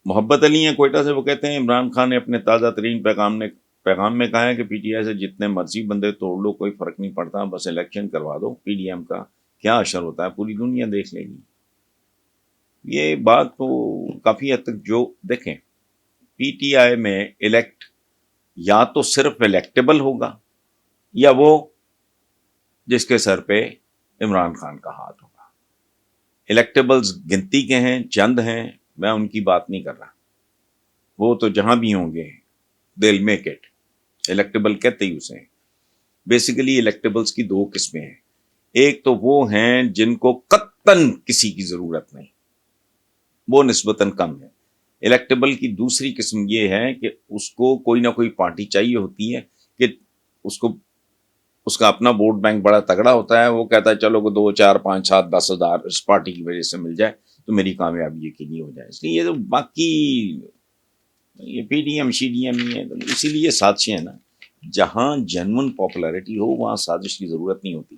محبت علی ہیں کوئٹہ سے، وہ کہتے ہیں عمران خان نے اپنے تازہ ترین پیغام میں کہا ہے کہ پی ٹی آئی سے جتنے مرضی بندے توڑ لو کوئی فرق نہیں پڑتا، بس الیکشن کروا دو، پی ڈی ایم کا کیا اثر ہوتا ہے پوری دنیا دیکھ لے گی۔ یہ بات تو کافی حد تک، جو دیکھیں پی ٹی آئی میں الیکٹ یا تو صرف الیکٹیبل ہوگا یا وہ جس کے سر پہ عمران خان کا ہاتھ ہوگا۔ الیکٹیبلز گنتی کے ہیں، چند ہیں، میں ان کی بات نہیں کر رہا، وہ تو جہاں بھی ہوں گے they'll make it۔ الیکٹیبل کہتے ہی اسے، بیسیکلی الیکٹیبلز کی دو قسمیں ہیں، ایک تو وہ ہیں جن کو قطعاً کسی کی ضرورت نہیں، وہ نسبتاً کم ہے۔ الیکٹیبل کی دوسری قسم یہ ہے کہ اس کو کوئی نہ کوئی پارٹی چاہیے ہوتی ہے کہ اس کا اپنا ووٹ بینک بڑا تگڑا ہوتا ہے، وہ کہتا ہے چلو 2 4 5 7 10 ہزار اس پارٹی کی وجہ سے مل جائے تو میری کامیابی یقینی ہو جائے۔ اس لیے یہ تو باقی یہ P D M C D M ہی ہے، اسی لیے سازشیں ہیں نا، جہاں جنون پاپولیرٹی ہو وہاں سازش کی ضرورت نہیں ہوتی۔